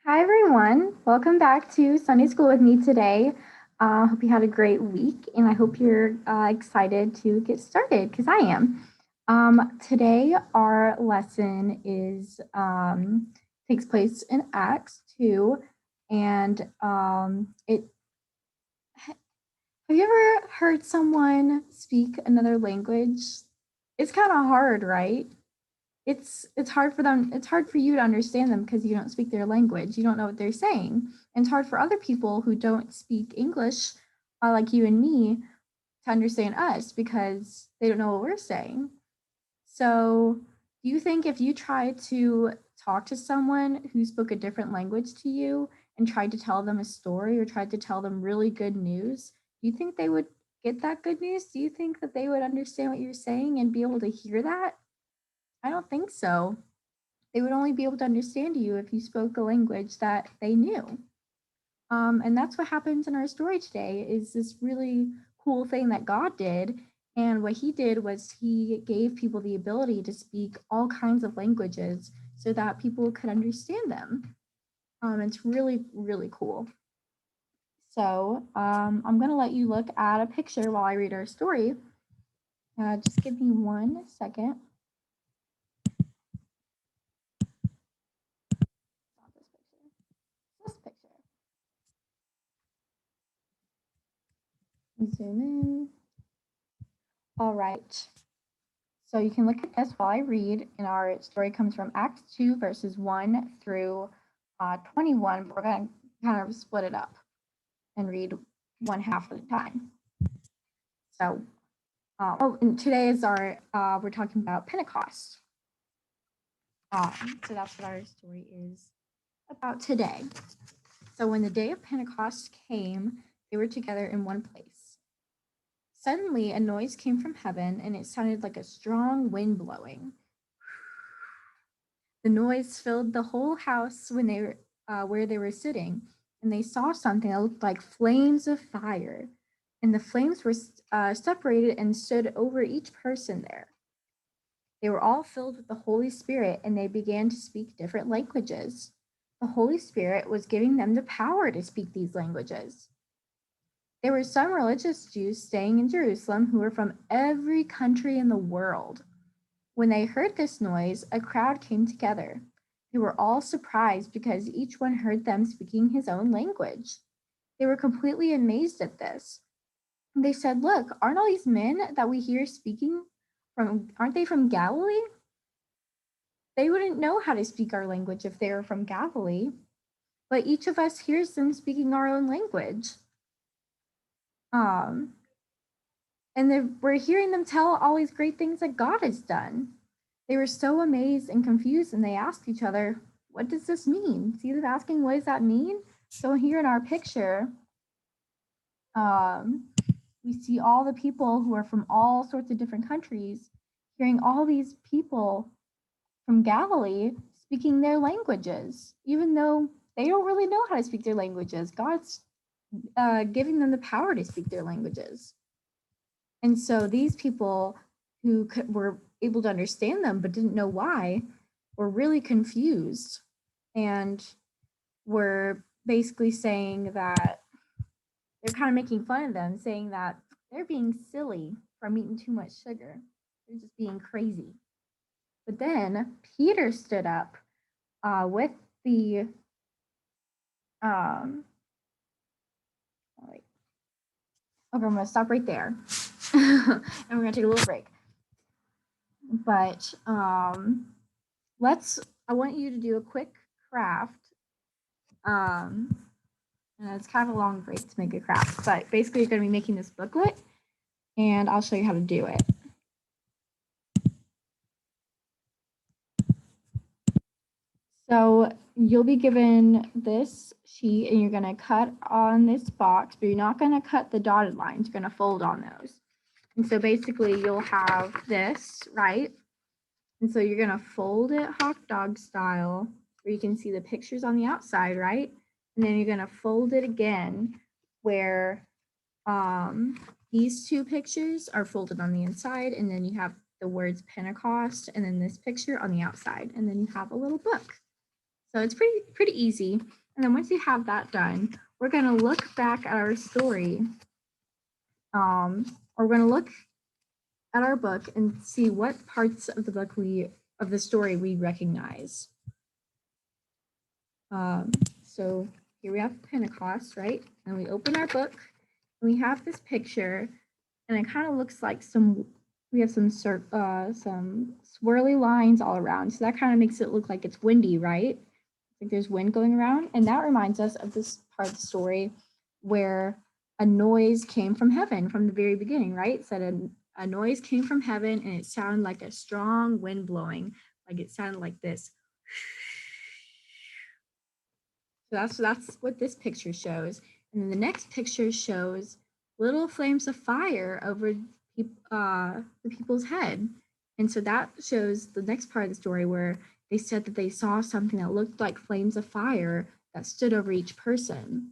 Hi, everyone. Welcome back to Sunday School with me today. Hope you had a great week, and I hope you're excited to get started because I am. Today, our lesson is takes place in Acts 2, and it. Have you ever heard someone speak another language? It's kind of hard, right? It's hard for them, it's hard for you to understand them because you don't speak their language, you don't know what they're saying, and it's hard for other people who don't speak English, like you and me, to understand us because they don't know what we're saying. So do you think if you tried to talk to someone who spoke a different language to you and tried to tell them a story or tried to tell them really good news, do you think they would get that good news? Do you think that they would understand what you're saying and be able to hear that? I don't think so. They would only be able to understand you if you spoke a language that they knew. And that's what happens in our story today is this really cool thing that God did. And what he did was he gave people the ability to speak all kinds of languages so that people could understand them. It's really, really cool. So I'm going to let you look at a picture while I read our story. Just give me 1 second. Not this picture. This picture. Zoom in. All right. So you can look at this while I read, and our story comes from Acts 2, verses 1 through 21. We're going to kind of split it up and read one half at a time. So, and today is we're talking about Pentecost. So that's what our story is about today. So when the day of Pentecost came, they were together in one place. Suddenly, a noise came from heaven, and it sounded like a strong wind blowing. The noise filled the whole house when they were where they were sitting, and they saw something that looked like flames of fire. And the flames were separated and stood over each person there. They were all filled with the Holy Spirit, and they began to speak different languages. The Holy Spirit was giving them the power to speak these languages. There were some religious Jews staying in Jerusalem who were from every country in the world. When they heard this noise, a crowd came together. They were all surprised because each one heard them speaking his own language. They were completely amazed at this. They said, "Look, aren't all these men that we hear speaking aren't they from Galilee? They wouldn't know how to speak our language if they were from Galilee, but each of us hears them speaking our own language." Um, and we're hearing them tell all these great things that God has done. They were so amazed and confused, and they asked each other, "What does this mean?" See them asking, "What does that mean?" So here in our picture, um, we see all the people who are from all sorts of different countries, hearing all these people from Galilee speaking their languages, even though they don't really know how to speak their languages. God's giving them the power to speak their languages. And so these people were able to understand them but didn't know why were really confused and were basically saying that they're kind of making fun of them, saying that they're being silly from eating too much sugar. They're just being crazy. But then Peter stood up with the wait. Okay, I'm gonna stop right there, and we're gonna take a little break. But let's. I want you to do a quick craft. Um, and it's kind of a long break to make a craft, but basically you're going to be making this booklet, and I'll show you how to do it. So you'll be given this sheet, and you're going to cut on this box, but you're not going to cut the dotted lines. You're going to fold on those. And so basically you'll have this, right? And so you're going to fold it hot dog style, where you can see the pictures on the outside, right? And then you're going to fold it again where these two pictures are folded on the inside, and then you have the words Pentecost, and then this picture on the outside, and then you have a little book. So it's pretty easy. And then once you have that done, we're going to look back at our story. Or we're going to look at our book and see what parts of the book of the story we recognize. So here we have Pentecost, right? And we open our book and we have this picture, and it kind of looks like we have some swirly lines all around. So that kind of makes it look like it's windy, right? Like there's wind going around. And that reminds us of this part of the story where a noise came from heaven from the very beginning, right? It said a noise came from heaven and it sounded like a strong wind blowing, like it sounded like this. So that's what this picture shows. And then the next picture shows little flames of fire over the people's head. And so that shows the next part of the story where they said that they saw something that looked like flames of fire that stood over each person.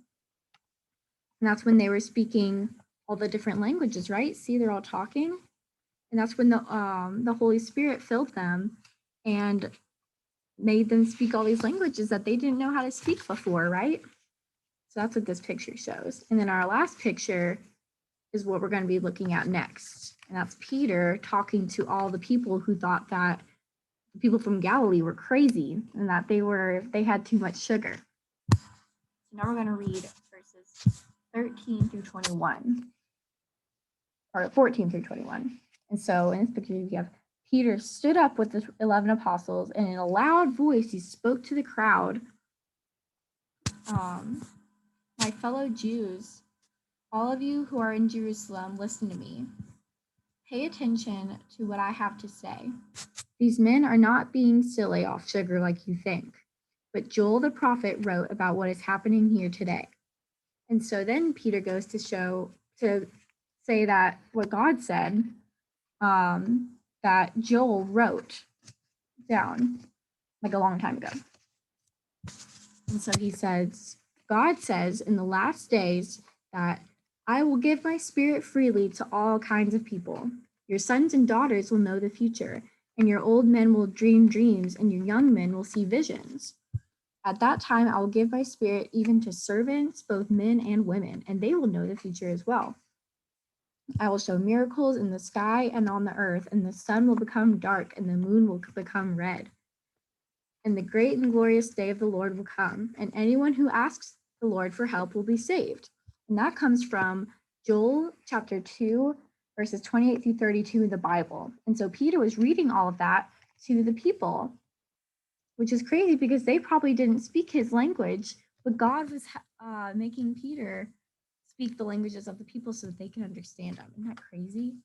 And that's when they were speaking all the different languages, right? See, they're all talking. And that's when the Holy Spirit filled them and made them speak all these languages that they didn't know how to speak before, right? So that's what this picture shows. And then our last picture is what we're going to be looking at next. And that's Peter talking to all the people who thought that the people from Galilee were crazy and that they had too much sugar. So now we're going to read verses 13 through 21, or 14 through 21. And so in this picture, we have Peter stood up with the 11 apostles, and in a loud voice, he spoke to the crowd. My fellow Jews, all of you who are in Jerusalem, listen to me. Pay attention to what I have to say. These men are not being silly off sugar like you think, but Joel the prophet wrote about what is happening here today. And so then Peter goes to say that what God said, that Joel wrote down like a long time ago. And so he says, God says in the last days that I will give my spirit freely to all kinds of people. Your sons and daughters will know the future, and your old men will dream dreams, and your young men will see visions. At that time, I will give my spirit even to servants, both men and women, and they will know the future as well. I will show miracles in the sky and on the earth, and the sun will become dark, and the moon will become red. And the great and glorious day of the Lord will come, and anyone who asks the Lord for help will be saved. And that comes from Joel chapter 2, verses 28 through 32 in the Bible. And so Peter was reading all of that to the people, which is crazy because they probably didn't speak his language, but God was making Peter speak the languages of the people so that they can understand them. Isn't that crazy?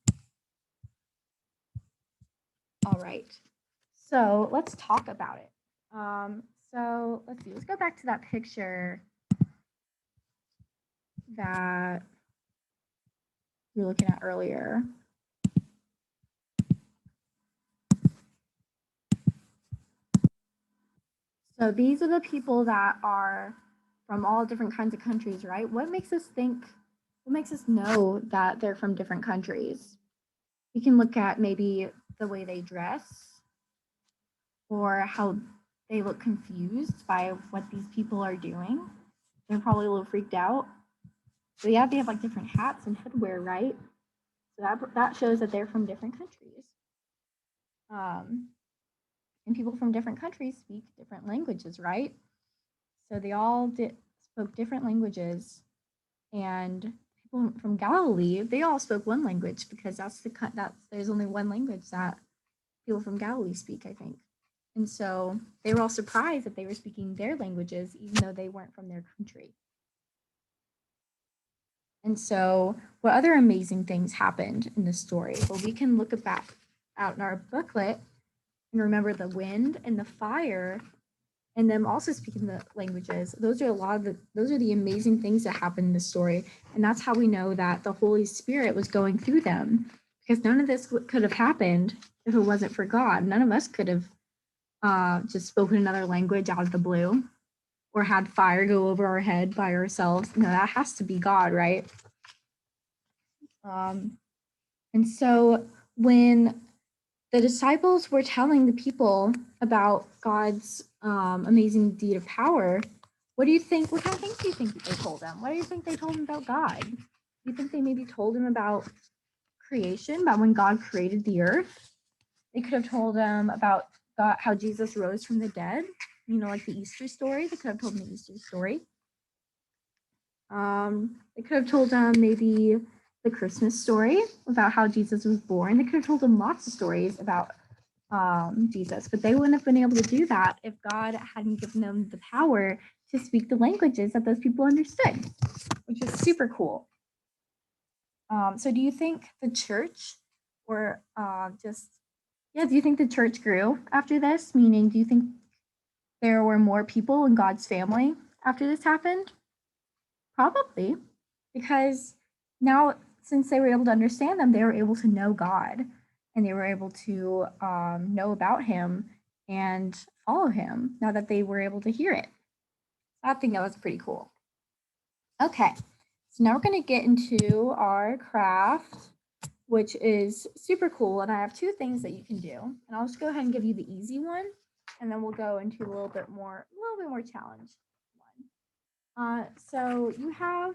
All right. So let's talk about it. So let's see. Let's go back to that picture that we were looking at earlier. So these are the people that are from all different kinds of countries, right? What makes us know that they're from different countries? We can look at maybe the way they dress or how they look confused by what these people are doing. They're probably a little freaked out. So yeah, they have like different hats and headwear, right? So that shows that they're from different countries. And people from different countries speak different languages, right? So they all spoke different languages, and people from Galilee, they all spoke one language because there's only one language that people from Galilee speak, I think. And so they were all surprised that they were speaking their languages, even though they weren't from their country. And so what other amazing things happened in this story? Well, we can look back out in our booklet and remember the wind and the fire and them also speaking the languages. Those are the amazing things that happened in this story. And that's how we know that the Holy Spirit was going through them, because none of this could have happened if it wasn't for God. None of us could have just spoken another language out of the blue or had fire go over our head by ourselves. No, that has to be God, right? And so when the disciples were telling the people about God's amazing deed of power. What do you think? What kind of things do you think they told them? What do you think they told them about God? Do you think they maybe told him about creation, about when God created the earth? They could have told him about God, how Jesus rose from the dead, like the Easter story. They could have told him the Easter story. They could have told him maybe the Christmas story about how Jesus was born. They could have told him lots of stories about Jesus, but they wouldn't have been able to do that if God hadn't given them the power to speak the languages that those people understood, which is super cool. So do you think the church or do you think the church grew after this? Meaning, do you think there were more people in God's family after this happened? Probably, because now, since they were able to understand them, they were able to know God and they were able to know about him and follow him now that they were able to hear it. I think that was pretty cool. Okay, so now we're going to get into our craft, which is super cool. And I have two things that you can do. And I'll just go ahead and give you the easy one, and then we'll go into a little bit more challenged one. So you have,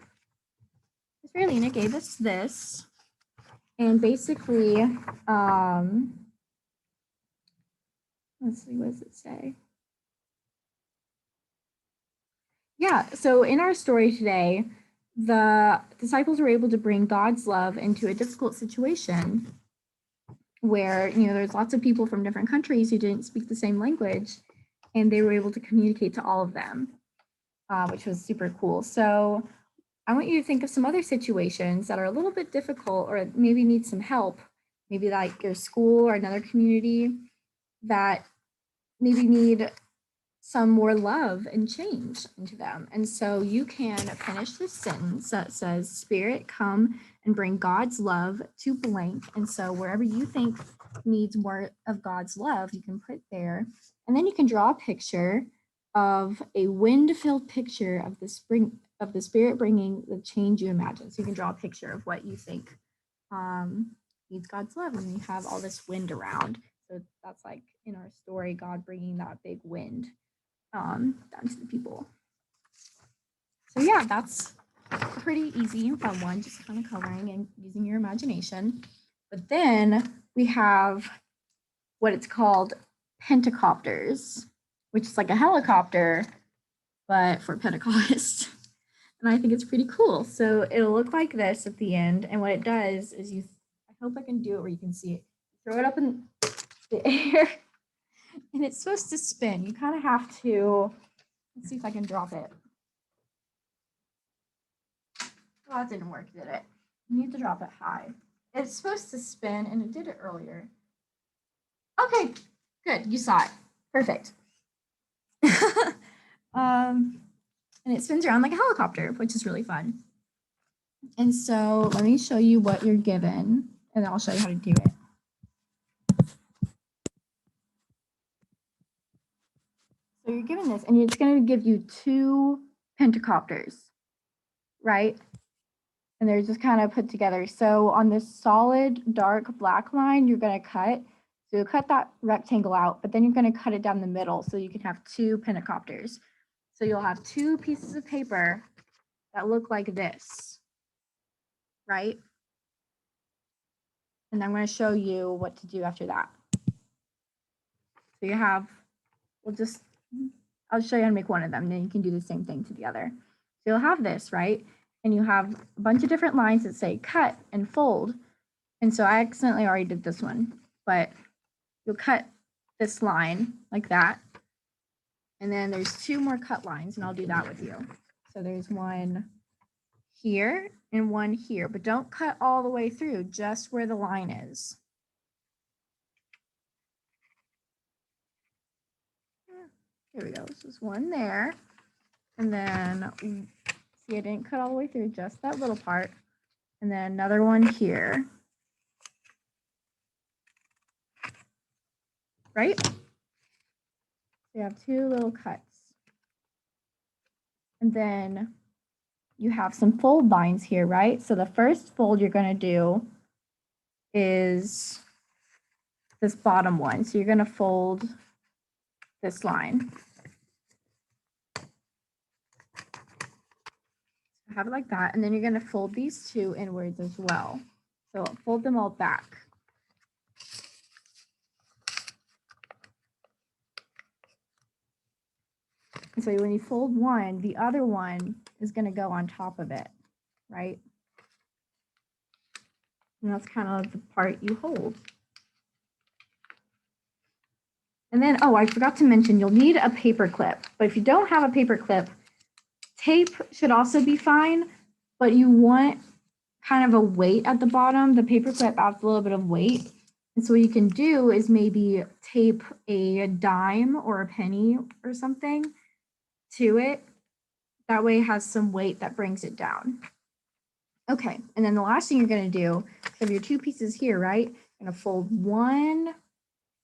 Miss Raylina gave us this, and basically, let's see, what does it say? Yeah, so in our story today, the disciples were able to bring God's love into a difficult situation where, there's lots of people from different countries who didn't speak the same language, and they were able to communicate to all of them, which was super cool. So I want you to think of some other situations that are a little bit difficult or maybe need some help, maybe like your school or another community that maybe need some more love and change into them. And so you can finish this sentence that says, Spirit, come and bring God's love to blank. And so wherever you think needs more of God's love, you can put there. And then you can draw a picture of a wind-filled picture of the Spirit bringing the change you imagine. So you can draw a picture of what you think needs God's love, and you have all this wind around. So that's like in our story, God bringing that big wind down to the people. So yeah, that's a pretty easy and fun one, just kind of coloring and using your imagination. But then we have what it's called pentacopters, which is like a helicopter, but for Pentecost. And I think it's pretty cool. So it'll look like this at the end. And what it does is I hope I can do it where you can see it. Throw it up in the air and it's supposed to spin. You kind of have to, let's see if I can drop it. Well, that didn't work, did it? You need to drop it high. It's supposed to spin, and it did it earlier. Okay, good. You saw it. Perfect. And it spins around like a helicopter, which is really fun. And so let me show you what you're given, and then I'll show you how to do it. So you're given this, and it's going to give you 2 pentacopters, right? And they're just kind of put together. So on this solid dark black line, you're going to cut. So you'll cut that rectangle out, but then you're going to cut it down the middle so you can have 2 pentacopters. So you'll have 2 pieces of paper that look like this, right? And I'm going to show you what to do after that. So you have, I'll show you how to make one of them, and then you can do the same thing to the other. So you'll have this, right? And you have a bunch of different lines that say cut and fold. And so I accidentally already did this one, but you'll cut this line like that. And then there's 2 more cut lines, and I'll do that with you. So there's one here and one here, but don't cut all the way through, just where the line is. Here we go. This is one there. And then, see, I didn't cut all the way through, just that little part. And then another one here. Right? So you have 2 little cuts. And then you have some fold lines here, right? So the first fold you're going to do is this bottom one. So you're going to fold this line. Have it like that. And then you're going to fold these two inwards as well. So fold them all back. And so when you fold one, the other one is going to go on top of it, right? And that's kind of the part you hold. And then, oh, I forgot to mention, you'll need a paper clip. But if you don't have a paper clip, tape should also be fine, but you want kind of a weight at the bottom. The paper clip adds a little bit of weight. And so what you can do is maybe tape a dime or a penny or something to it. That way it has some weight that brings it down. Okay, and then the last thing you're going to do, so you have your two pieces here, right? You're going to fold one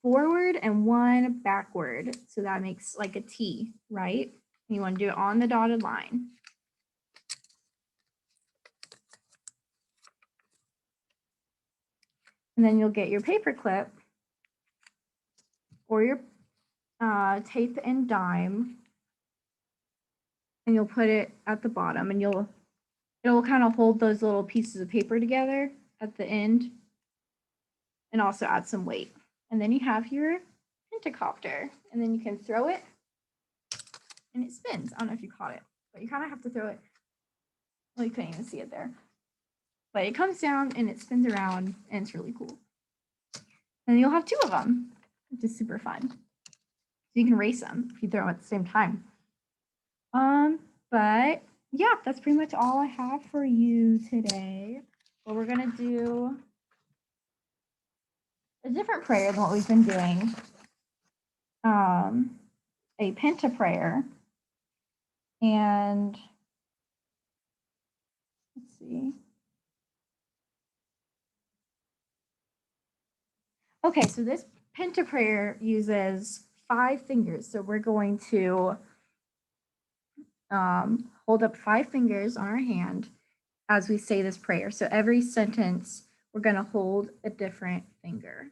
forward and one backward. So that makes like a T, right? And you want to do it on the dotted line. And then you'll get your paper clip or your tape and dime, and you'll put it at the bottom, and it'll kind of hold those little pieces of paper together at the end and also add some weight. And then you have your pentacopter, and then you can throw it and it spins. I don't know if you caught it, but you kind of have to throw it. Well, you couldn't even see it there. But it comes down and it spins around, and it's really cool. And you'll have two of them, which is super fun. So you can race them if you throw them at the same time. But yeah, that's pretty much all I have for you today. But we're gonna do a different prayer than what we've been doing. A penta prayer. And let's see. Okay, so this penta prayer uses 5 fingers. So we're going to hold up 5 fingers on our hand as we say this prayer. So every sentence, we're going to hold a different finger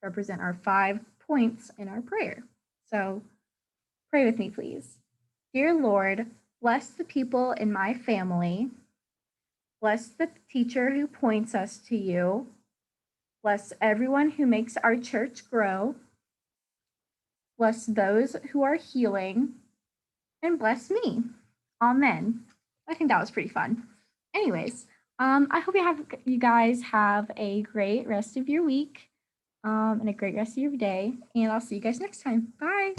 to represent our 5 points in our prayer. So pray with me, please. Dear Lord, bless the people in my family. Bless the teacher who points us to you. Bless everyone who makes our church grow. Bless those who are healing. And bless me. Amen. I think that was pretty fun. Anyways, I hope you guys have a great rest of your week and a great rest of your day. And I'll see you guys next time. Bye.